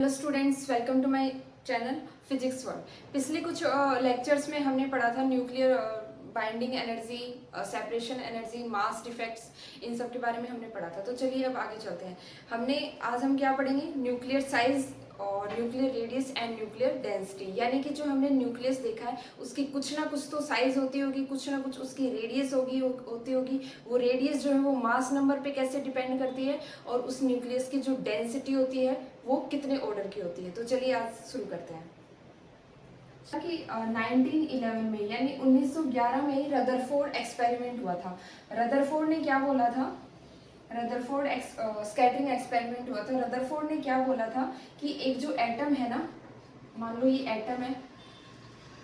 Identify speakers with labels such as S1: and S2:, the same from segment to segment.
S1: Hello students, welcome to my channel physics world. पिछले कुछ lectures में हमने पढ़ा था nuclear binding energy, separation energy, mass defects, इन सब के बारे में हमने पढ़ा था। तो चलिए अब आगे चलते हैं। आज हम क्या पढ़ेंगे? न्यूक्लियर साइज और nuclear radius and nuclear density. यानी कि जो हमने न्यूक्लियस देखा है उसकी कुछ ना कुछ तो साइज होती होगी, कुछ ना कुछ उसकी रेडियस होती होगी। वो रेडियस जो है वो मास नंबर पे कैसे डिपेंड करती है, और उस न्यूक्लियस की जो डेंसिटी होती है वो कितने ऑर्डर की होती है। तो चलिए आज शुरू करते हैं। कि 1911 में यानी 1911 में रदरफोर्ड एक्सपेरिमेंट हुआ था। रदरफोर्ड ने क्या बोला था? रदरफोर्ड स्कैटरिंग एक्सपेरिमेंट हुआ था। रदरफोर्ड ने क्या बोला था कि एक जो एटम है ना, मान लो ये एटम है,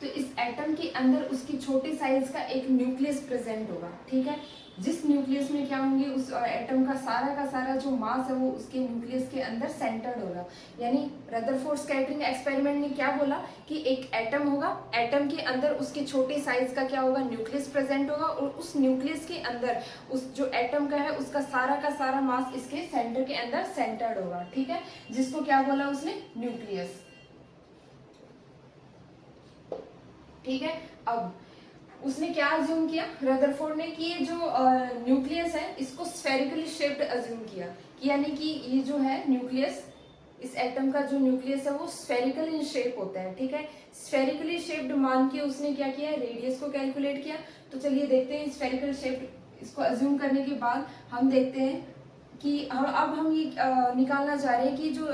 S1: तो इस एटम के अंदर उसकी छोटी साइज का एक न्यूक्लियस प्रेजेंट होगा। ठीक है, जिस न्यूक्लियस में क्या होंगे, उस एटम का सारा जो मास है वो उसके न्यूक्लियस के अंदर सेंटर्ड होगा। यानी रदरफोर्ड स्कैटरिंग एक्सपेरिमेंट ने क्या बोला कि एक एटम होगा, एटम के अंदर उसकी छोटी साइज का क्या होगा, न्यूक्लियस प्रेजेंट होगा, और उस न्यूक्लियस के अंदर उस जो एटम का है उसका सारा मास इसके सेंटर के अंदर सेंटर्ड होगा। ठीक है, जिसको क्या बोला उसने? न्यूक्लियस। ठीक है, अब उसने क्या अज्यूम किया रदरफोर्ड ने कि ये जो न्यूक्लियस है इसको स्फेरिकली शेप्ड अज्यूम किया, कि यानी कि ये जो है न्यूक्लियस, इस एटम का जो न्यूक्लियस है वो स्फेरिकल इन शेप होता है। ठीक है, स्फेरिकली शेप्ड मान के उसने क्या किया, रेडियस को कैलकुलेट किया। तो चलिए देखते हैं स्फेरिकल शेप्ड इसको अज्यूम करने के बाद हम देखते हैं कि अब हम ये निकालना चाह रहे हैं कि जो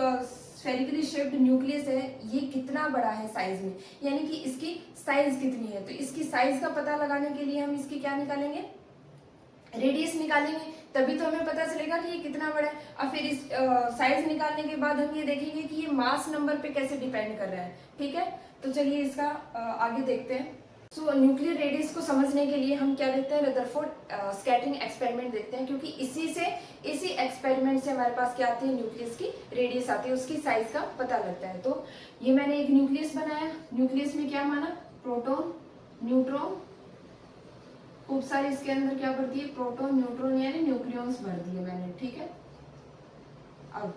S1: स्फेरिकली शेप्ड न्यूक्लियस है ये कितना बड़ा है साइज में, यानी कि इसकी साइज कितनी है। तो इसकी साइज का पता लगाने के लिए हम इसकी क्या निकालेंगे? रेडियस निकालेंगे, तभी तो हमें पता चलेगा कि ये कितना बड़ा है। और फिर इस साइज निकालने के बाद हम ये देखेंगे कि ये मास नंबर पे कैसे डिपेंड कर रहा है। ठीक है, तो चलिए इसका आगे देखते हैं। सो न्यूक्लियर रेडियस को समझने के लिए हम क्या देखते हैं? रदरफोर्ड स्कैटरिंग एक्सपेरिमेंट देखते हैं, क्योंकि इसी एक्सपेरिमेंट से हमारे पास क्या आती है, न्यूक्लियस की रेडियस आती है, उसकी साइज का पता लगता है। तो ये मैंने एक न्यूक्लियस बनाया, न्यूक्लियस में क्या माना? प्रोटॉन, न्यूट्रॉन, खूब सारे इसके अंदर क्या भर दिए? प्रोटॉन, न्यूट्रॉन, यानी न्यूक्लियॉन्स भर दिए मैंने। ठीक है, अब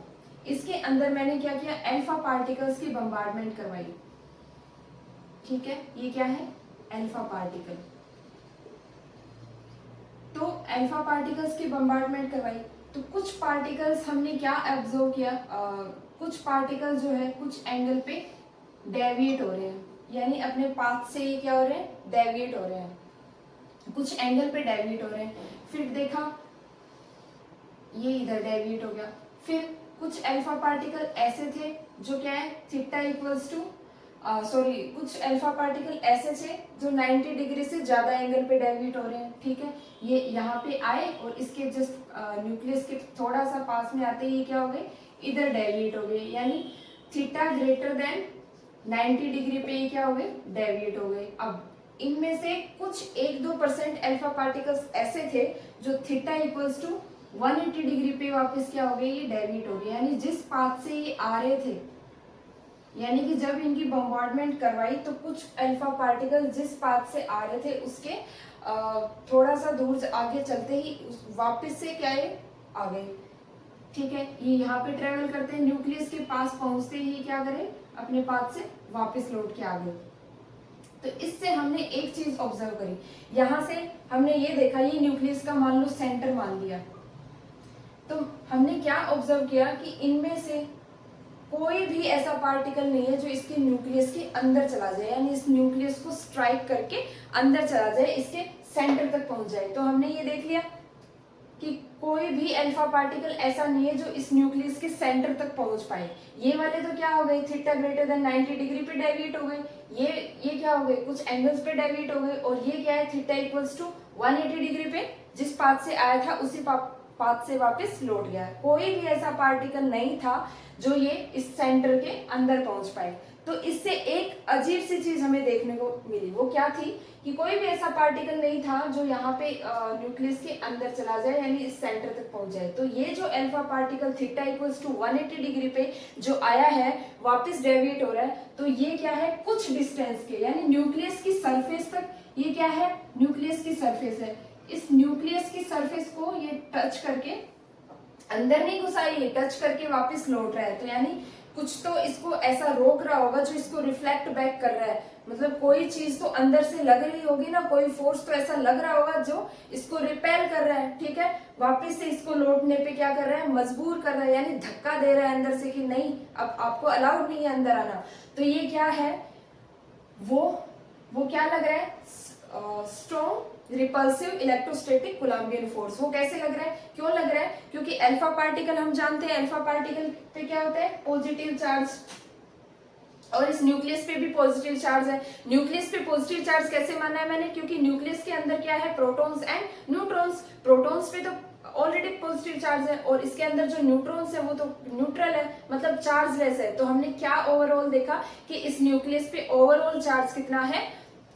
S1: इसके अंदर मैंने क्या किया? अल्फा पार्टिकल्स की बम्बार्डमेंट करवाई। ठीक है, ये क्या है? Alpha particle. तो अल्फा पार्टिकल्स की बम्बार्डमेंट करवाई, तो कुछ पार्टिकल्स हमने क्या ऑब्जर्व किया, कुछ पार्टिकल्स जो है कुछ एंगल पे डेविएट हो रहे हैं, यानी अपने पाथ से ये क्या हो रहे हैं? डेविएट हो रहे हैं, कुछ एंगल पे डेविएट हो रहे हैं। फिर देखा ये इधर डेविएट हो गया। फिर कुछ अल्फा पार्टिकल ऐसे थे जो क्या है, थीटा इक्वल्स टू कुछ अल्फा पार्टिकल ऐसे थे जो 90 डिग्री से ज्यादा एंगल पे डेविएट हो रहे हैं। ठीक है, ये यहाँ पे आए और इसके जस्ट न्यूक्लियस के थोड़ा सा पास में आते ही क्या हो गए? इधर डेविएट हो गए, यानी थीटा ग्रेटर देन 90 डिग्री पे ये क्या हो गए? डेविएट हो गए। अब इनमें से कुछ 1-2% अल्फा पार्टिकल्स ऐसे थे जो थीटा इक्वल्स टू 180 डिग्री पे वापस क्या हो गए? ये डेविएट हो गए, यानी जिस पाथ से ये आ रहे थे, यानी कि जब इनकी बम्बार्डमेंट करवाई तो कुछ अल्फा पार्टिकल जिस पाथ से आ रहे थे उसके थोड़ा सा दूर आगे चलते ही वापस से क्या है? आ गए। ठीक है, ये यहाँ पे ट्रेवल करते हैं, न्यूक्लियस के पास पहुंचते ही क्या करें? अपने पाथ से वापस लौट के आ गए। तो इससे हमने एक चीज ऑब्जर्व करी, यहां से हमने ये देखा, ये न्यूक्लियस का मान लो सेंटर मान लिया, तो हमने क्या ऑब्जर्व किया कि इनमें से कोई भी ऐसा पार्टिकल नहीं है जो इसके न्यूक्लियस के अंदर चला जाए, यानी इस न्यूक्लियस को स्ट्राइक करके अंदर चला जाए, इसके सेंटर तक पहुंच जाए। तो हमने ये देख लिया कि कोई भी अल्फा पार्टिकल ऐसा नहीं है जो इस न्यूक्लियस के सेंटर तक पहुंच पाए। ये वाले तो क्या हो गए? थीटा ग्रेटर देन 90 डिग्री पे डेविएट हो गए, ये क्या हो गए? कुछ एंगल्स पे डेविएट हो गए, और ये क्या है? थीटा इक्वल्स टू 180 डिग्री पे जिस पाथ से आया था उसी पाथ से वापस लौट गया। कोई भी ऐसा पार्टिकल नहीं था जो ये इस सेंटर के अंदर पहुंच पाए। तो इससे एक अजीब सी चीज हमें देखने को मिली, वो क्या थी कि कोई भी ऐसा पार्टिकल नहीं था जो यहाँ पे न्यूक्लियस के अंदर चला जाए, यानी इस सेंटर तक पहुंच जाए। तो ये जो alpha particle theta equals to 180 degree पे जो आया है, वापस डेविएट हो रहा है, तो ये क्या है? कुछ डिस्टेंस के, यानी न्यूक्लियस की सरफेस तक, ये क्या है? न्यूक्लियस की सरफेस है। इस न्यूक्लियस की सरफेस को ये टच करके, अंदर नहीं घुसा, ये टच करके वापस लौट रहा है। तो यानी कुछ तो इसको ऐसा रोक रहा होगा जो इसको रिफ्लेक्ट बैक कर रहा है, मतलब कोई चीज तो अंदर से लग रही होगी ना, कोई फोर्स तो ऐसा लग रहा होगा जो इसको रिपेल कर रहा है, ठीक है, वापस से इसको लौटने पे क्या कर रहा है, मजबूर कर रहा है, यानी धक्का दे रहा है अंदर से कि नहीं अब आपको अलाउड नहीं है अंदर आना। तो ये क्या है, वो क्या लग रहा है, strong repulsive electrostatic Columbian force. वो कैसे लग रहा है, क्यों लग रहा है, क्योंकि अल्फा पार्टिकल हम जानते हैं, अल्फा पार्टिकल पे क्या होता है, पॉजिटिव चार्ज, और इस न्यूक्लियस पे भी पॉजिटिव चार्ज है। न्यूक्लियस पे पॉजिटिव चार्ज कैसे माना है मैंने, क्योंकि न्यूक्लियस के अंदर क्या है, प्रोटॉन्स एंड न्यूट्रॉन्स। प्रोटॉन्स पे तो ऑलरेडी पॉजिटिव चार्ज है, और इसके अंदर जो न्यूट्रॉन्स है वो तो न्यूट्रल है, मतलब चार्जलेस है। तो हमने क्या ओवरऑल देखा कि इस न्यूक्लियस पे ओवरऑल चार्ज कितना है,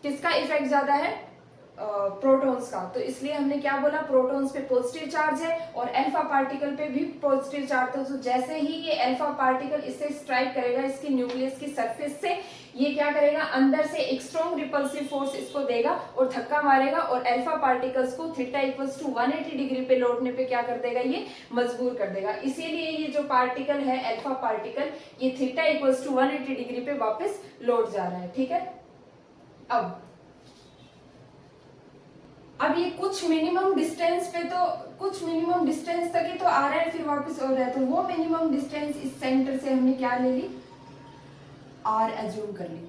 S1: किसका इफेक्ट ज्यादा है, प्रोटॉन्स का। तो इसलिए हमने क्या बोला, प्रोटॉन्स पे पॉजिटिव चार्ज है और अल्फा पार्टिकल पे भी पॉजिटिव चार्ज है। तो जैसे ही ये अल्फा पार्टिकल इससे स्ट्राइक करेगा इसकी न्यूक्लियस की सरफेस से, ये क्या करेगा, अंदर से एक स्ट्रॉन्ग रिपल्सिव फोर्स इसको देगा और धक्का मारेगा, और अल्फा पार्टिकल्स को थीटा इक्वल्स टू 180 डिग्री पे लौटने पे क्या कर देगा, ये मजबूर कर देगा। इसीलिए ये जो पार्टिकल है अल्फा पार्टिकल, ये थीटा इक्वल्स टू 180 डिग्री पे वापस लौट जा रहा है, ठीक है। अब ये कुछ मिनिमम डिस्टेंस पे तो, कुछ मिनिमम डिस्टेंस तक ही तो आ रहा है, फिर वापस हो रहा है। तो वो मिनिमम डिस्टेंस इस सेंटर से हमने क्या ले ली, आर एज्यूम कर ली,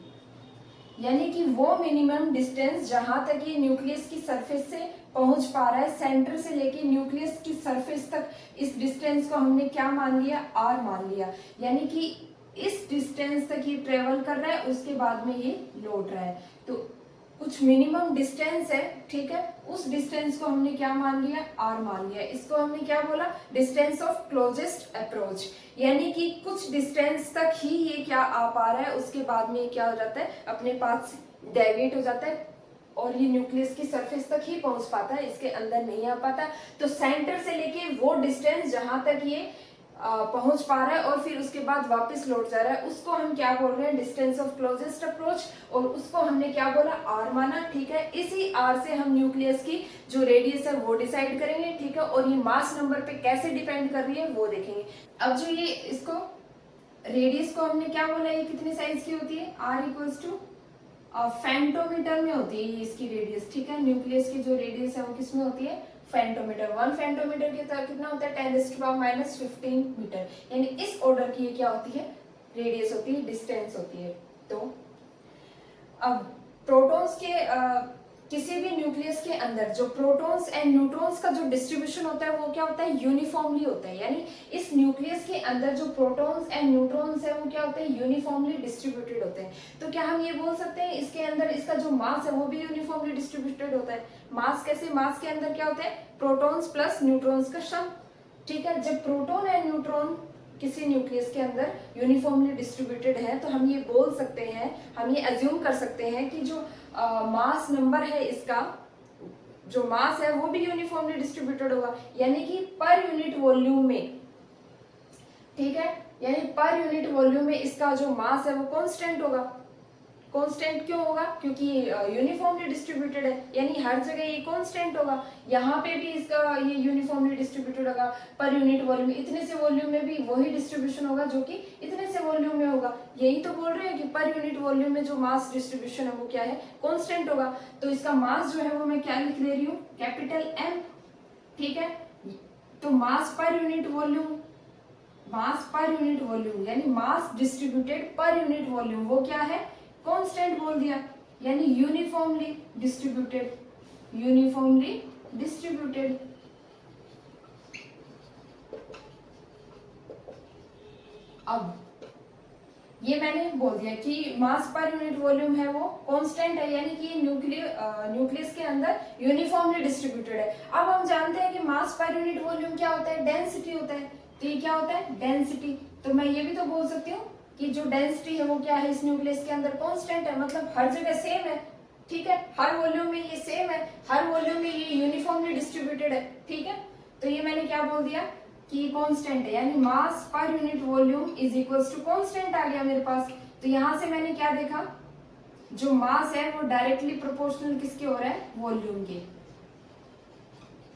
S1: यानी कि वो मिनिमम डिस्टेंस जहां तक ये न्यूक्लियस की सरफेस से पहुंच पा रहा है, सेंटर से लेके न्यूक्लियस की सरफेस तक, इस डिस्टेंस को हमने क्या मान लिया, आर मान लिया। यानी कि इस डिस्टेंस तक ये ट्रेवल कर रहा है, उसके बाद में ये लौट रहा है। तो कुछ मिनिमम डिस्टेंस है, ठीक है, उस डिस्टेंस को हमने क्या मान लिया, आर मान लिया। इसको हमने क्या बोला, डिस्टेंस ऑफ क्लोजेस्ट अप्रोच, यानी कि कुछ डिस्टेंस तक ही ये क्या आ पा रहा है, उसके बाद में क्या हो जाता है, अपने पास डेविएट हो जाता है और ये न्यूक्लियस की सरफेस तक ही पहुंच पाता है, इसके अंदर नहीं आ पाता। तो सेंटर से लेके वो डिस्टेंस जहां तक ये पहुंच पा रहा है और फिर उसके बाद वापस लौट जा रहा है, उसको हम क्या बोल रहे हैं, डिस्टेंस ऑफ क्लोजेस्ट अप्रोच, और उसको हमने क्या बोला, आर माना, ठीक है। इसी आर से हम न्यूक्लियस की जो रेडियस है वो डिसाइड करेंगे, ठीक है, और ये मास नंबर पे कैसे डिपेंड कर रही है वो देखेंगे। अब जो ये इसको रेडियस को हमने क्या बोला, ये कितने साइज की होती है, आर इक्वल्स टू फेंटोमीटर में होती है इसकी रेडियस, ठीक है। न्यूक्लियस की जो रेडियस है वो किसमें होती है, फेंटोमीटर। 1 फेंटोमीटर की तरह कितना होता है, 10⁻⁻15 मीटर, यानी इस ऑर्डर की ये क्या होती है, रेडियस होती है, डिस्टेंस होती है। तो अब प्रोटॉन्स के किसी भी न्यूक्लियस के अंदर जो प्रोटॉन्स एंड न्यूट्रॉन्स का जो डिस्ट्रीब्यूशन होता है वो क्या होता है, यूनिफॉर्मली होता है। यानी इस न्यूक्लियस के अंदर जो प्रोटॉन्स एंड न्यूट्रॉन्स है वो क्या होते हैं, यूनिफॉर्मली डिस्ट्रीब्यूटेड होते हैं। तो क्या हम ये बोल सकते हैं इसके अंदर इसका जो मास है वो भी यूनिफॉर्मली डिस्ट्रीब्यूटेड होता है। मास कैसे, मास के अंदर क्या होता है, प्रोटॉन्स प्लस न्यूट्रॉन्स का सम, ठीक है। जब प्रोटॉन एंड न्यूट्रॉन किसी न्यूक्लियस के अंदर यूनिफॉर्मली डिस्ट्रीब्यूटेड है तो हम ये बोल सकते हैं, हम ये अज्यूम कर सकते हैं कि जो मास नंबर है इसका, जो मास है वो भी यूनिफॉर्मली डिस्ट्रीब्यूटेड होगा, यानी कि पर यूनिट वॉल्यूम में, ठीक है, यानी पर यूनिट वॉल्यूम में इसका जो मास है वो कांस्टेंट होगा। कांस्टेंट क्यों होगा, क्योंकि यूनिफॉर्मली डिस्ट्रीब्यूटेड है, यानी हर जगह ये कांस्टेंट होगा। यहाँ पे भी इसका ये यूनिफॉर्मली डिस्ट्रीब्यूटेड होगा पर यूनिट वॉल्यूम, इतने से वॉल्यूम में भी वही डिस्ट्रीब्यूशन होगा जो कि इतने से वॉल्यूम में होगा। यही तो बोल रहे हैं कि पर यूनिट वॉल्यूम में जो मास डिस्ट्रीब्यूशन है वो क्या है, कांस्टेंट होगा। तो इसका मास जो है वो मैं क्या लिख दे रही हूँ, कैपिटल एम, ठीक है। तो मास पर यूनिट वॉल्यूम, मास पर यूनिट वॉल्यूम यानी मास डिस्ट्रीब्यूटेड पर यूनिट वॉल्यूम, वो क्या है, कांस्टेंट बोल दिया, यानी यूनिफॉर्मली डिस्ट्रीब्यूटेड, यूनिफॉर्मली डिस्ट्रीब्यूटेड। अब ये मैंने बोल दिया कि मास पर यूनिट वॉल्यूम है वो कांस्टेंट है, यानी कि न्यूक्लियस के अंदर यूनिफॉर्मली डिस्ट्रीब्यूटेड है। अब हम जानते हैं कि मास पर यूनिट वॉल्यूम क्या होता है, डेंसिटी होता है। तो ये क्या होता है, डेंसिटी। तो मैं ये भी तो बोल सकती हूँ कि जो डेंसिटी है वो क्या है, इस न्यूक्लियस के अंदर कांस्टेंट है, मतलब हर जगह सेम है, ठीक है, हर वॉल्यूम में ये सेम है, हर वॉल्यूम में ये यूनिफॉर्मली डिस्ट्रीब्यूटेड है, ठीक है। तो ये मैंने क्या बोल दिया कि कांस्टेंट है, यानी मास पर unit volume is equals to constant आ गया मेरे पास। तो यहां से मैंने क्या देखा, जो मास है वो डायरेक्टली प्रोपोर्शनल किसके हो रहा है, वॉल्यूम के।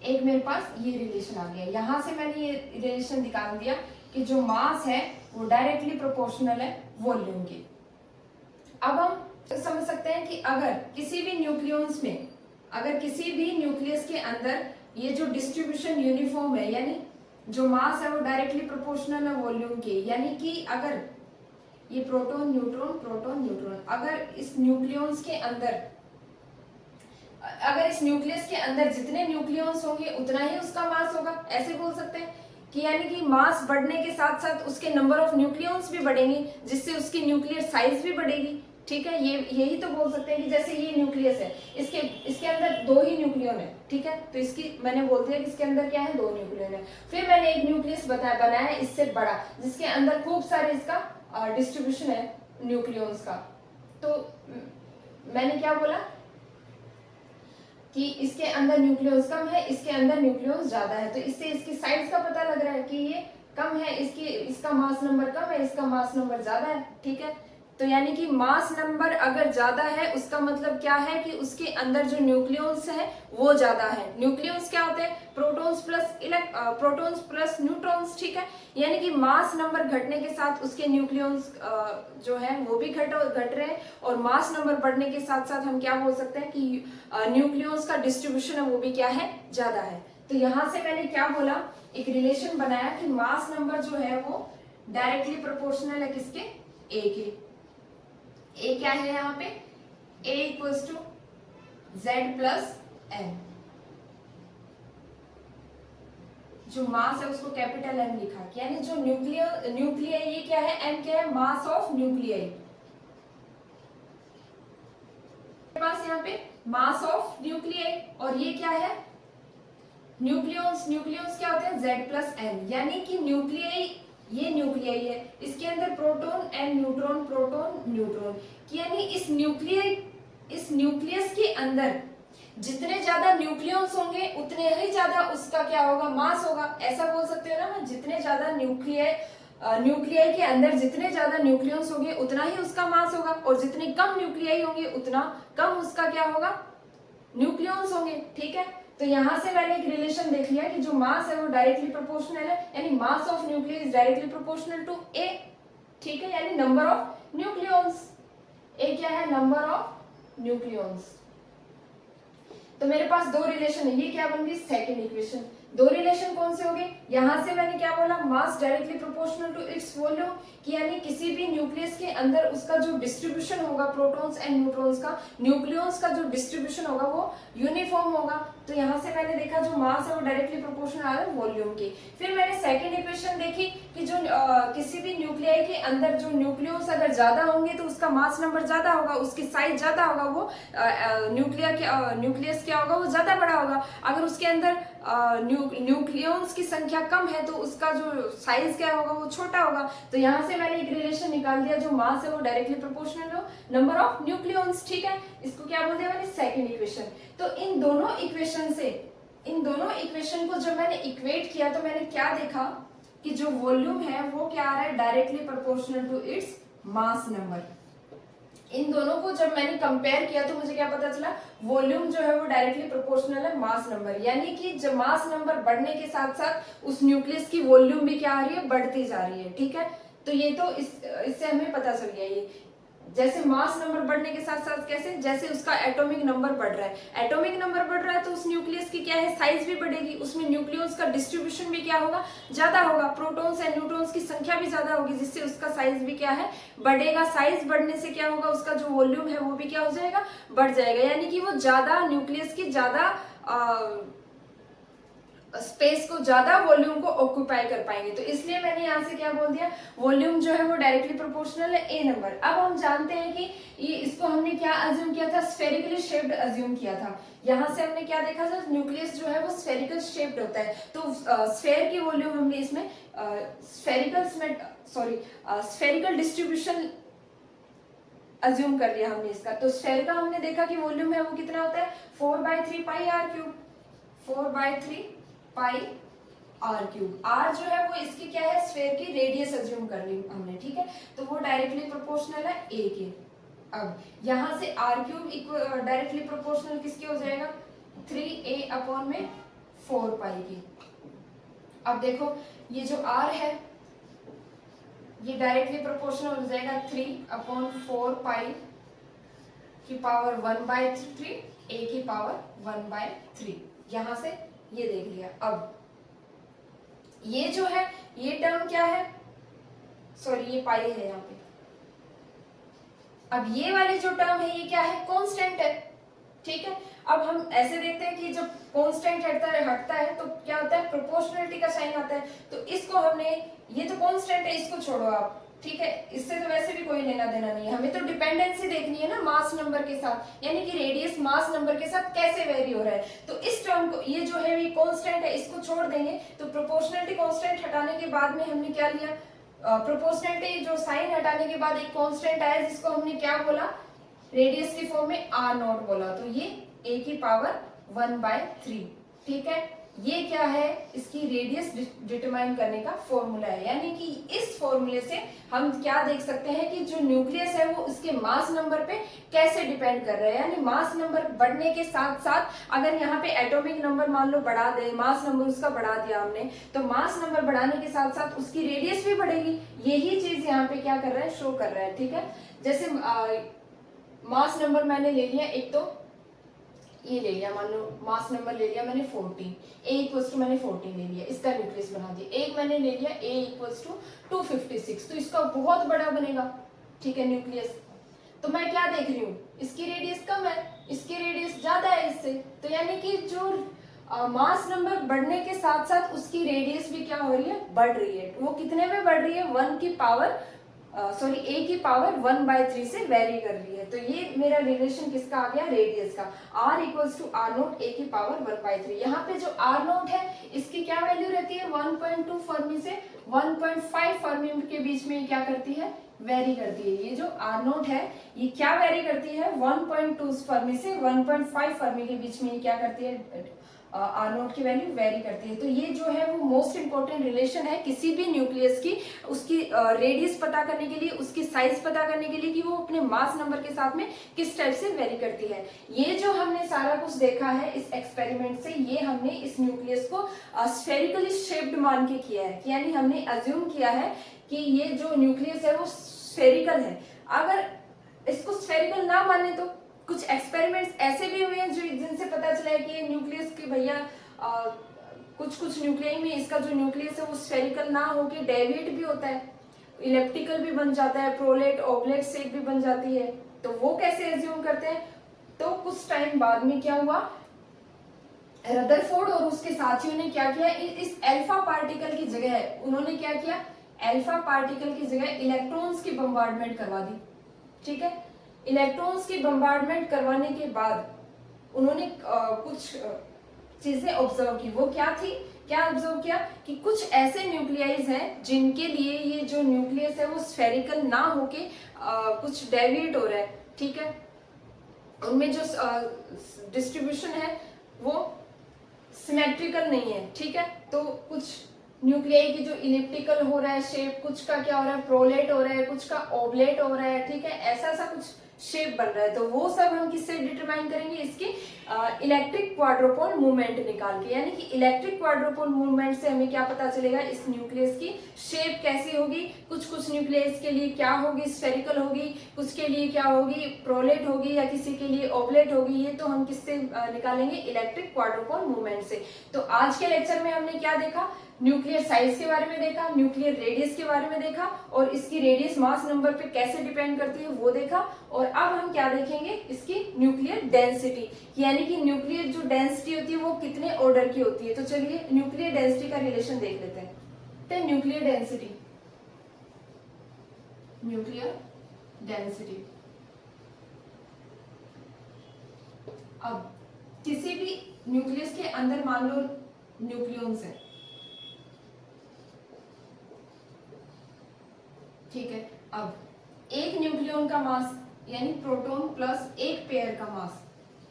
S1: एक मेरे पास ये रिलेशन आ गया, यहां से मैंने ये रिलेशन निकाल दिया कि जो मास है वो डायरेक्टली प्रोपोर्शनल है वॉल्यूम के। अब हम समझ सकते हैं कि अगर किसी भी न्यूक्लियस में, अगर किसी भी न्यूक्लियस के अंदर ये जो डिस्ट्रीब्यूशन यूनिफॉर्म है, यानी जो मास है वो डायरेक्टली प्रोपोर्शनल है वॉल्यूम के, यानी कि अगर ये प्रोटॉन न्यूट्रॉन, अगर इस न्यूक्लियस के अंदर, अगर इस न्यूक्लियस के अंदर जितने न्यूक्लियस होंगे उतना ही उसका मास होगा। ऐसे बोल सकते हैं कि यानी कि मास बढ़ने के साथ साथ उसके नंबर ऑफ न्यूक्लियस भी बढ़ेंगे, जिससे उसकी न्यूक्लियर साइज भी बढ़ेगी। ठीक है, ये यही तो बोल सकते हैं कि जैसे ये न्यूक्लियस है, इसके अंदर 2 ही न्यूक्लियन है। ठीक है, तो इसकी मैंने बोल दिया कि इसके अंदर क्या है, 2 न्यूक्लियन है। फिर मैंने एक न्यूक्लियस बनाया है इससे बड़ा, जिसके अंदर खूब सारे इसका डिस्ट्रीब्यूशन है न्यूक्लियंस का। तो मैंने क्या बोला कि इसके अंदर न्यूक्लियस कम है, इसके अंदर न्यूक्लियस ज्यादा है, तो इससे इसकी साइज का पता लग रहा है कि ये कम है, इसका मास नंबर कम है, इसका मास नंबर ज्यादा है। ठीक है, तो यानी कि मास नंबर अगर ज्यादा है उसका मतलब क्या है कि उसके अंदर जो न्यूक्लियस है वो ज्यादा है। न्यूक्लियस क्या होते हैं, प्रोटॉन्स प्लस न्यूट्रॉन्स। ठीक है, यानी कि मास नंबर घटने के साथ उसके न्यूक्लियस जो है वो भी घट रहे हैं, और मास नंबर बढ़ने के साथ साथ हम क्या बोल सकते हैं कि न्यूक्लियस का डिस्ट्रीब्यूशन है वो भी क्या है, ज्यादा है। तो यहाँ से मैंने क्या बोला, एक रिलेशन बनाया कि मास नंबर जो है वो डायरेक्टली प्रोपोर्शनल है किसके, ए के। ए क्या है यहाँ पे, A equals to Z plus M. जो मास है उसको कैपिटल एम लिखा, यानी जो न्यूक्लियाई ये क्या है, एम क्या है, मास ऑफ न्यूक्लियाई। पास यहाँ पे मास ऑफ न्यूक्लियाई, और ये क्या है, न्यूक्लियस क्या होते हैं, जेड प्लस एम। यानी कि न्यूक्लियाई, ये न्यूक्लियाई है, इसके अंदर proton and neutron, proton neutron, यानी इस न्यूक्लियस के अंदर जितने ज्यादा न्यूक्लियस होंगे उतने ही ज्यादा उसका क्या होगा, मास होगा। ऐसा बोल सकते हो ना, जितने ज्यादा न्यूक्लियाई के अंदर जितने ज्यादा न्यूक्लियस होंगे उतना ही उसका मास होगा, और जितने कम न्यूक्लियाई होंगे उतना कम उसका क्या होगा, न्यूक्लियस होंगे। ठीक है, तो यहां से मैंने एक रिलेशन देख लिया कि जो मास है वो डायरेक्टली प्रोपोर्शनल है, यानी mass of nucleus is directly proportional to A. ठीक है, यानी नंबर ऑफ न्यूक्लियॉन्स। ए क्या है, नंबर ऑफ न्यूक्लियॉन्स। तो मेरे पास 2 रिलेशन है, ये क्या बन गई, सेकंड इक्वेशन। 2 रिलेशन कौन से हो गए, यहां से मैंने क्या बोला, mass directly proportional to its volume, कि यानी किसी भी न्यूक्लियस के अंदर उसका जो डिस्ट्रीब्यूशन होगा प्रोटॉन्स एंड न्यूट्रॉन्स का, न्यूक्लियस का जो डिस्ट्रीब्यूशन होगा वो यूनिफॉर्म होगा। तो यहाँ से मैंने देखा जो मास है वो डायरेक्टली प्रोपोर्शनल आ रहा है वॉल्यूम के। फिर मैंने सेकंड इक्वेशन देखी कि जो किसी भी न्यूक्लियाई के अंदर जो न्यूक्लियस अगर ज्यादा होंगे तो उसका मास नंबर ज्यादा होगा, उसकी साइज ज्यादा होगा, वो न्यूक्लियस क्या होगा, वो ज्यादा बड़ा होगा। अगर उसके अंदर न्यूक्लियस की संख्या कम है तो उसका जो साइज क्या होगा, वो छोटा होगा। तो यहाँ से मैंने एक रिलेशन निकाल दिया, जो मास है वो डायरेक्टली प्रोपोर्शनल हो नंबर ऑफ न्यूक्लियस। ठीक है, इसको क्या बोल दिया मैंने, सेकंड इक्वेशन। तो इन दोनों इक्वेशन को जब मैंने इक्वेट किया तो मैंने क्या देखा कि जो वॉल्यूम है वो क्या आ रहा है, directly proportional to its mass number. इन दोनों को जब मैंने कंपेयर किया तो मुझे क्या पता चला, वॉल्यूम जो है वो डायरेक्टली प्रोपोर्शनल है मास नंबर, यानी कि जब मास नंबर बढ़ने के साथ साथ उस न्यूक्लियस की वॉल्यूम भी क्या आ रही है, बढ़ती जा रही है। ठीक है, तो ये तो इससे हमें पता चल गया, ये जैसे मास नंबर बढ़ने के साथ साथ कैसे, जैसे उसका एटॉमिक नंबर बढ़ रहा है, एटॉमिक नंबर बढ़ रहा है तो उस न्यूक्लियस की क्या है, साइज भी बढ़ेगी, उसमें न्यूक्लियस का डिस्ट्रीब्यूशन भी क्या होगा, ज्यादा होगा, प्रोटॉन्स एंड न्यूट्रॉन्स की संख्या भी ज्यादा होगी, जिससे उसका साइज भी क्या है, बढ़ेगा। साइज बढ़ने से क्या होगा, उसका जो वॉल्यूम है वो भी क्या हो जाएगा, बढ़ जाएगा, यानी कि वो ज्यादा न्यूक्लियस की ज्यादा स्पेस को, ज्यादा वॉल्यूम को ऑक्यूपाई कर पाएंगे। तो इसलिए मैंने यहाँ से क्या बोल दिया, वॉल्यूम जो है वो डायरेक्टली प्रोपोर्शनल है ए नंबर। अब हम जानते हैं कि ये इसको हमने क्या अज्यूम किया था, स्फेरिकली शेप्ड अज्यूम किया था। यहाँ से हमने क्या देखा था, न्यूक्लियस जो है वो स्फेरिकल शेप्ड होता है, तो स्फेयर की वॉल्यूम हमने इसमें स्फेरिकल डिस्ट्रीब्यूशन अज्यूम कर लिया हमने इसका। तो स्फेयर का हमने देखा कि वॉल्यूम है वो कितना होता है, 4/3 pi r cube, 4/3 pi r cube. R जो है वो इसकी क्या है, स्फेयर की रेडियस अज्यूम कर ली हमने। ठीक है, तो वो डायरेक्टली प्रोपोर्शनल है ए के। अब यहां से आर क्यूब डायरेक्टली प्रोपोर्शनल किसके हो जाएगा, 3a/4 पाई की। अब देखो ये जो आर है ये डायरेक्टली प्रोपोर्शनल हो जाएगा 3/4 पाई की पावर 1/3 ए की पावर 1/3। यहां से ये देख लिया। अब ये जो है ये टर्म क्या है, सॉरी ये पाई है यहाँ पे। अब ये वाली जो टर्म है ये क्या है, कांस्टेंट है, ठीक है। अब हम ऐसे देखते हैं कि जब कांस्टेंट हटता है तो क्या होता है, प्रोपोर्शनलिटी का साइन आता है। तो इसको हमने, ये तो कांस्टेंट है इसको छोड़ो आप, ठीक है, इससे तो वैसे भी कोई लेना देना नहीं है, हमें तो डिपेंडेंसी देखनी है ना मास नंबर के साथ, यानी कि रेडियस मास नंबर के साथ कैसे वेरी हो रहा है। तो इस टर्म को, ये जो है ये कांस्टेंट है, इसको छोड़ देंगे। तो प्रोपोर्शनलिटी कांस्टेंट हटाने के बाद में हमने क्या लिया, प्रोपोर्शनलिटी जो साइन हटाने के बाद एक कांस्टेंट आया जिसको हमने क्या बोला, रेडियस की फॉर्म में r0 बोला। तो ये a की पावर 1/3, ठीक है। ये क्या है, इसकी रेडियस डिटरमाइन करने का फॉर्मूला है। यानी कि इस फॉर्मूले से हम क्या देख सकते हैं कि जो न्यूक्लियस है वो उसके मास नंबर पे कैसे डिपेंड कर रहा है। यानी मास नंबर बढ़ने के साथ साथ अगर यहाँ पे एटॉमिक नंबर मान लो बढ़ा दे, मास नंबर उसका बढ़ा दिया हमने, तो मास नंबर बढ़ाने के साथ साथ उसकी रेडियस भी बढ़ेगी। यही चीज यहाँ पे क्या कर रहा है, शो कर रहा है, ठीक है। जैसे मास नंबर मैंने ले लिया, एक तो ये ले लिया, मान लो मास नंबर ले लिया मैंने 14, a इक्वल्स टू मैंने 14 ले लिया, इसका न्यूक्लियस बना दिया। एक मैंने ले लिया a इक्वल्स टू 256, तो इसका बहुत बड़ा बनेगा, ठीक है, न्यूक्लियस। तो मैं क्या देख रही हूँ, इसकी रेडियस कम है, इसकी रेडियस ज्यादा है इससे। तो यानी कि जो मास नंबर बढ़ने के साथ साथ उसकी रेडियस भी क्या हो रही है, बढ़ रही है। वो कितने में बढ़ रही है, 1 की पावर सॉरी a की पावर 1/3 से वेरी कर रही है। तो ये मेरा रिलेशन किसका आ गया, रेडियस का। r equals to r0 a की पावर 1/3। यहाँ पे जो r0 है इसकी क्या वैल्यू रहती है, 1.2 फर्मी से 1.5 फर्मी के बीच में क्या करती है, वेरी करती है। ये जो r0 है ये क्या वेरी करती है, 1.2 फर्मी से 1.5 फर्मी के बीच में ये क्या करती है, r0 की वैल्यू वेरी करती है। तो ये जो है वो मोस्ट इंपॉर्टेंट रिलेशन है किसी भी न्यूक्लियस की, उसकी रेडियस पता करने के लिए, उसकी साइज पता करने के लिए कि वो अपने मास नंबर के साथ में किस टाइप से वेरी करती है। ये जो हमने सारा कुछ देखा है इस एक्सपेरिमेंट से, ये हमने इस न्यूक्लियस को स्फेरिकली शेप्ड मान के किया है, यानी हमने अज्यूम किया है कि ये जो न्यूक्लियस है वो स्फेरिकल है। अगर इसको स्फेरिकल ना माने तो कुछ एक्सपेरिमेंट्स ऐसे भी हुए हैं जो जिनसे पता चला है कि न्यूक्लियस के भैया कुछ न्यूक्लियाई में इसका जो न्यूक्लियस है वो स्फेरिकल ना होके डेविएट भी होता है, इलेप्टिकल भी बन जाता है, प्रोलेट ओवलेट शेप भी बन जाती है। तो वो कैसे एज्यूम करते हैं, तो कुछ टाइम बाद में क्या हुआ, रदरफोर्ड और उसके साथियों ने क्या किया, इस अल्फा पार्टिकल की जगह उन्होंने क्या किया, अल्फा पार्टिकल की जगह इलेक्ट्रॉन्स की बम्बार्डमेंट करवा दी, ठीक है। इलेक्ट्रॉन्स की बम्बार्डमेंट करवाने के बाद उन्होंने कुछ चीजें ऑब्जर्व की। वो क्या थी, क्या ऑब्जर्व किया कि कुछ ऐसे न्यूक्लियाइज हैं जिनके लिए ये जो न्यूक्लियस है वो स्फेरिकल ना होके कुछ डेविएट हो रहा है, ठीक है। उनमें जो डिस्ट्रीब्यूशन है वो सिमेट्रिकल नहीं है, ठीक है। तो कुछ न्यूक्लियाई की जो इलिप्टिकल हो रहा है शेप, कुछ का क्या हो रहा है, प्रोलेट हो रहा है, कुछ का ओबलेट हो रहा है, ठीक है, ऐसा ऐसा कुछ शेप बन रहा है। तो वो सब हम किससे डिटरमाइन करेंगे, इसकी इलेक्ट्रिक क्वाड्रोपोल मूवमेंट निकाल के। यानी कि इलेक्ट्रिक क्वाड्रोपोल मूवमेंट से हमें क्या पता चलेगा, इस न्यूक्लियस की शेप कैसी होगी। कुछ न्यूक्लियस के लिए क्या होगी, स्फेरिकल होगी, कुछ के लिए क्या होगी, प्रोलेट होगी, या किसी के लिए ओबलेट होगी। ये तो हम किससे निकालेंगे, इलेक्ट्रिक क्वाड्रोपोल मूवमेंट से। तो आज के लेक्चर में हमने क्या देखा, न्यूक्लियर साइज के बारे में देखा, न्यूक्लियर रेडियस के बारे में देखा, और इसकी रेडियस मास नंबर पे कैसे डिपेंड करती है वो देखा। और अब हम क्या देखेंगे, इसकी न्यूक्लियर डेंसिटी, यानी कि न्यूक्लियर जो डेंसिटी होती है वो कितने ऑर्डर की होती है। तो चलिए न्यूक्लियर डेंसिटी का रिलेशन देख लेते हैं। तो न्यूक्लियर डेंसिटी, न्यूक्लियर डेंसिटी, अब किसी भी न्यूक्लियस के अंदर मान लो न्यूक्लियॉन्स है, ठीक है। अब एक न्यूक्लियॉन का मास यानी प्रोटॉन प्लस एक पेयर का मास,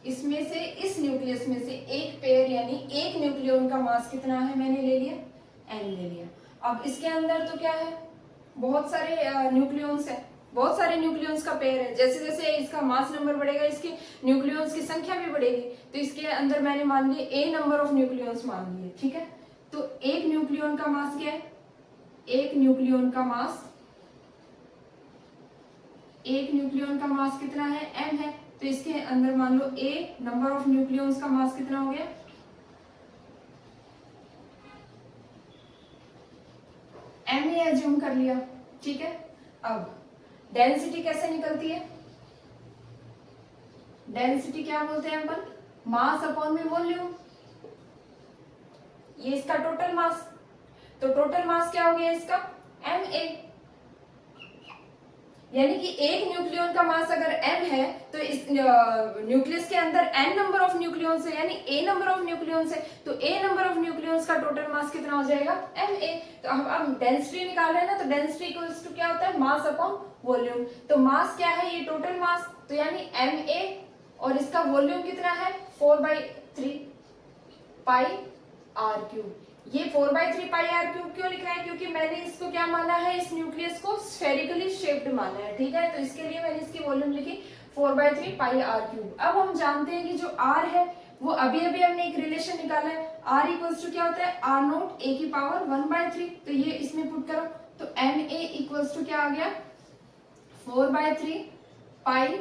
S1: इसमें से इस न्यूक्लियस में से एक पेयर यानी एक न्यूक्लियॉन का मास कितना है, मैंने ले लिया n ले लिया। अब इसके अंदर तो क्या है, बहुत सारे न्यूक्लियॉन्स है, बहुत सारे न्यूक्लियॉन्स का पेयर है। जैसे जैसे इसका मास नंबर बढ़ेगा इसके न्यूक्लियॉन्स की संख्या भी बढ़ेगी। तो इसके अंदर मैंने मान लिया a नंबर ऑफ न्यूक्लियॉन्स मान लिए, ठीक है। तो एक न्यूक्लियॉन का मास क्या है, एक न्यूक्लियॉन का मास एक न्यूक्लियन का मास कितना है, m है, तो इसके अंदर मान लो a नंबर ऑफ न्यूक्लियंस का मास कितना हो गया, m ही एज्यूम कर लिया, ठीक है। अब डेंसिटी कैसे निकलती है, डेंसिटी क्या बोलते हैं अपन, मास अपॉन में वॉल्यूम, ये इसका टोटल मास, तो टोटल मास क्या हो गया इसका, ma, यानी कि एक न्यूक्लियन का मास अगर m है तो इस न्यूक्लियस के अंदर n नंबर ऑफ न्यूक्लियंस है, यानी a नंबर ऑफ न्यूक्लियंस है, तो a नंबर ऑफ न्यूक्लियंस का टोटल मास कितना हो जाएगा, ma। तो हम डेंसिटी निकाल रहे हैं ना, तो डेंसिटी इक्वल्स टू क्या होता है, मास अपॉन वॉल्यूम। तो मास क्या है, ये टोटल मास, तो यानी ma, और इसका वॉल्यूम कितना है 4/3 पाई आर क्यूब। ये 4/3 पाई आर क्यूब क्यों लिखा है, क्योंकि मैंने इसको क्या माना है, इस न्यूक्लियस को स्फेरिकली शेप्ड माना है, ठीक है। तो इसके लिए मैंने इसकी वॉल्यूम लिखी 4/3 पाई आर क्यूब। अब हम जानते हैं कि जो आर है वो अभी अभी हमने एक रिलेशन निकाला है, आर इक्वल्स टू क्या होता है, आर नोट ए की पावर 1/3, तो ये इसमें पुट करो, तो एन ए इक्वल्स टू क्या आ गया 4/3 पाई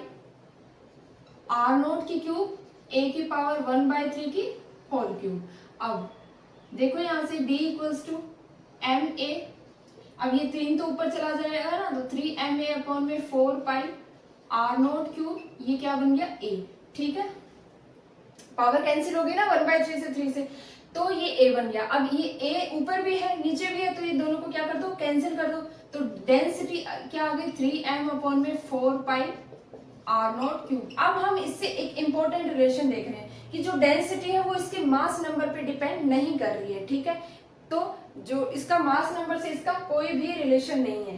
S1: आर नोट की क्यूब ए की पावर 1/3 की होल क्यूब। अब देखो यहां से d equals to M A, अब ये 3 तो ऊपर चला जाएगा ना, तो 3ma अपॉन में 4 पाई आर नोट क्यूब, ये क्या बन गया a, ठीक है। पावर कैंसिल हो गई ना 1/3 से 3 से, तो ये a बन गया। अब ये a ऊपर भी है नीचे भी है, तो ये दोनों को क्या कर दो, कैंसिल कर दो, तो डेंसिटी क्या आ गई 3m अपॉन में 4 पाई आर नॉट क्यूब। अब हम इससे एक इंपॉर्टेंट रिलेशन देख रहे हैं कि जो डेंसिटी है वो इसके मास नंबर पे डिपेंड नहीं कर रही है, ठीक है। तो जो इसका मास नंबर से इसका कोई भी रिलेशन नहीं है,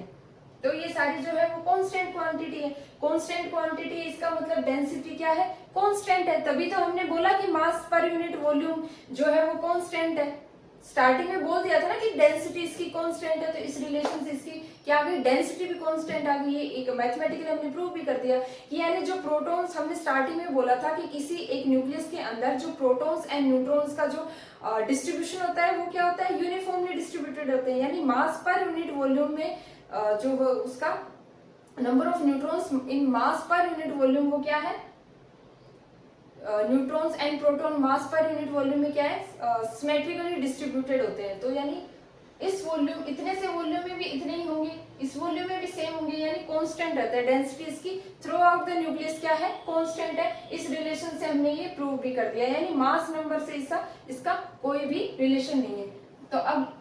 S1: तो ये सारी जो है वो कांस्टेंट क्वांटिटी है। कांस्टेंट क्वांटिटी इसका मतलब डेंसिटी क्या है, कांस्टेंट है, तभी तो हमने बोला कि मास पर यूनिट वॉल्यूम जो है वो कांस्टेंट है। स्टार्टिंग में बोल दिया था ना कि डेंसिटी इसकी कांस्टेंट है, तो इस रिलेशन से इसकी क्या आ गई, डेंसिटी भी कांस्टेंट आ गई। ये एक मैथमेटिकली हमने प्रूव भी कर दिया कि यानी जो प्रोटॉन्स, हमने स्टार्टिंग में बोला था कि किसी एक न्यूक्लियस के अंदर जो प्रोटॉन्स एंड न्यूट्रॉन्स का जो डिस्ट्रीब्यूशन होता है वो क्या होता है, यूनिफॉर्मली डिस्ट्रीब्यूटेड होते हैं, यानी मास पर यूनिट वॉल्यूम में जो उसका नंबर ऑफ न्यूट्रॉन्स इन मास पर यूनिट वॉल्यूम वो क्या है, न्यूट्रॉन्स एंड प्रोटॉन मास पर यूनिट वॉल्यूम में क्या है, सिमेट्रिकली डिस्ट्रीब्यूटेड होते हैं। तो यानी इस वॉल्यूम, इतने से वॉल्यूम में भी इतने ही होंगे, इस वॉल्यूम में भी सेम होंगे, यानी कांस्टेंट रहता है। डेंसिटी इसकी थ्रू आउट द न्यूक्लियस क्या है, कांस्टेंट है। इस रिलेशन से हमने ये प्रूव भी कर दिया, यानी मास नंबर से इसका कोई भी रिलेशन नहीं है। तो अब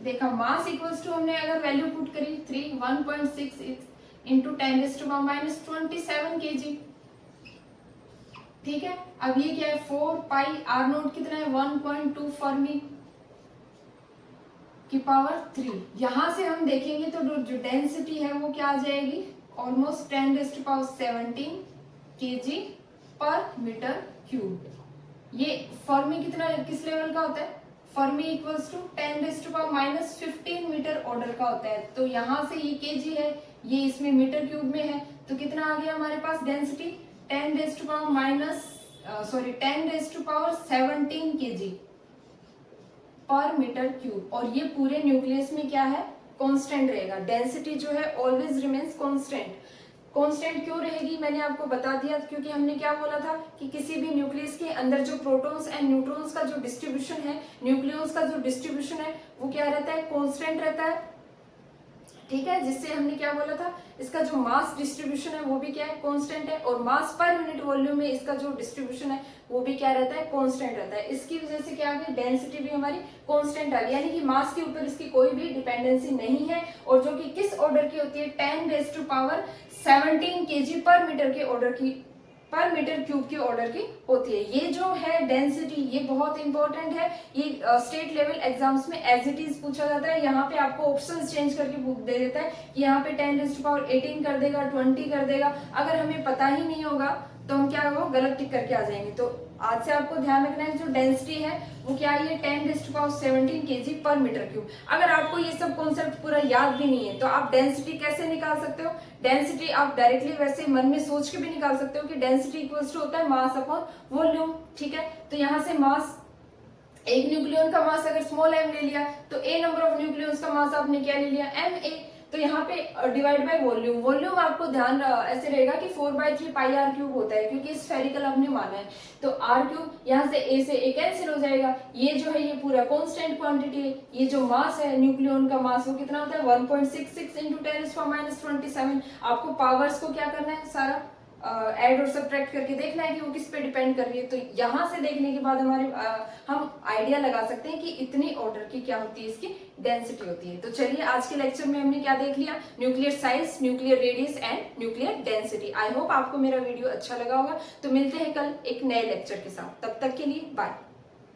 S1: देखा मास इक्वल्स टू, हमने अगर वैल्यू पुट करी 1.6 इंटू 10⁻⁻27 kg, ठीक है। अब ये क्या है 4 पाई आर नोट कितना है 1.2 फर्मी की पावर 3। यहां से हम देखेंगे तो जो डेंसिटी है वो क्या आ जाएगी, ऑलमोस्ट 10⁻17 kg पर मीटर क्यूब। ये फर्मी कितना, किस लेवल का होता है, fermi equals to 10⁻15 metre order का होता है। तो यहां से ये kg है, ये इसमें मीटर क्यूब में है, तो कितना आ गया हमारे पास डेंसिटी 10⁻17 kg पर मीटर क्यूब। और ये पूरे न्यूक्लियस में क्या है, कांस्टेंट रहेगा। डेंसिटी जो है ऑलवेज रिमेन्स कांस्टेंट। कांस्टेंट क्यों रहेगी, मैंने आपको बता दिया, क्योंकि हमने क्या बोला था कि किसी भी न्यूक्लियस के अंदर जो प्रोटॉन्स एंड न्यूट्रॉन्स का जो डिस्ट्रीब्यूशन है, न्यूक्लियस का जो डिस्ट्रीब्यूशन है वो क्या रहता है, कांस्टेंट रहता है, ठीक है। जिससे हमने क्या बोला था, इसका जो मास डिस्ट्रीब्यूशन है वो भी क्या है, कांस्टेंट है, और मास पर यूनिट वॉल्यूम में इसका जो डिस्ट्रीब्यूशन है वो भी क्या रहता है, कांस्टेंट रहता है। इसकी वजह से क्या आ गई, डेंसिटी भी हमारी कांस्टेंट आ गई, यानी कि मास के ऊपर इसकी कोई भी डिपेंडेंसी नहीं है, और जो कि किस ऑर्डर की होती है, 10⁻17 kg पर मीटर के ऑर्डर की, पर मीटर क्यूब के ऑर्डर की होती है। ये जो है डेंसिटी, ये बहुत इंपॉर्टेंट है, ये स्टेट लेवल एग्जाम्स में एज इट इज पूछा जाता है। यहाँ पे आपको ऑप्शंस चेंज करके दे देता है कि यहाँ पे 10⁻18 कर देगा, 20 कर देगा। अगर हमें पता ही नहीं होगा तो हम क्या वो गलत टिक करके आ जाएंगे। तो आज से आपको ध्यान रखना है जो डेंसिटी है वो क्या है, 10⁻17 kg पर मीटर क्यूब। अगर आपको ये सब कॉन्सेप्ट पूरा याद भी नहीं है तो आप डेंसिटी कैसे निकाल सकते हो, डेंसिटी आप डायरेक्टली वैसे मन में सोच के भी निकाल सकते हो कि डेंसिटी इक्वल्स टू होता है मास अपॉन वॉल्यूम, ठीक है। तो यहाँ से मास, एक न्यूक्लियन का मास अगर स्मॉल m ले लिया तो a नंबर ऑफ न्यूक्लियंस का मास आपने क्या ले लिया, ma। तो यहाँ पे डिवाइड बाय वॉल्यूम, वॉल्यूम आपको ध्यान ऐसे रहेगा कि 4/3 पाई आर क्यूब होता है, क्योंकि स्फेरिकल हमने माना है। तो आर क्यूब यहाँ से ए से ए कैंसिल हो जाएगा, ये जो है ये पूरा कांस्टेंट क्वांटिटी है। ये जो मास है न्यूक्लियन का मास वो कितना होता है 1.66 इंटू 10⁻27। आपको पावर्स को क्या करना है, सारा ऐड और सब्ट्रैक्ट करके देखना है कि वो किस पे डिपेंड कर रही है। तो यहाँ से देखने के बाद हमारे हम आइडिया लगा सकते हैं कि इतनी ऑर्डर की क्या होती है, इसकी डेंसिटी होती है। तो चलिए आज के लेक्चर में हमने क्या देख लिया, nuclear size, nuclear radius and nuclear density. I hope आपको मेरा वीडियो अच्छा लगा होगा। तो मिलते हैं कल एक नए लेक्चर के साथ, तब तक के लिए बाय।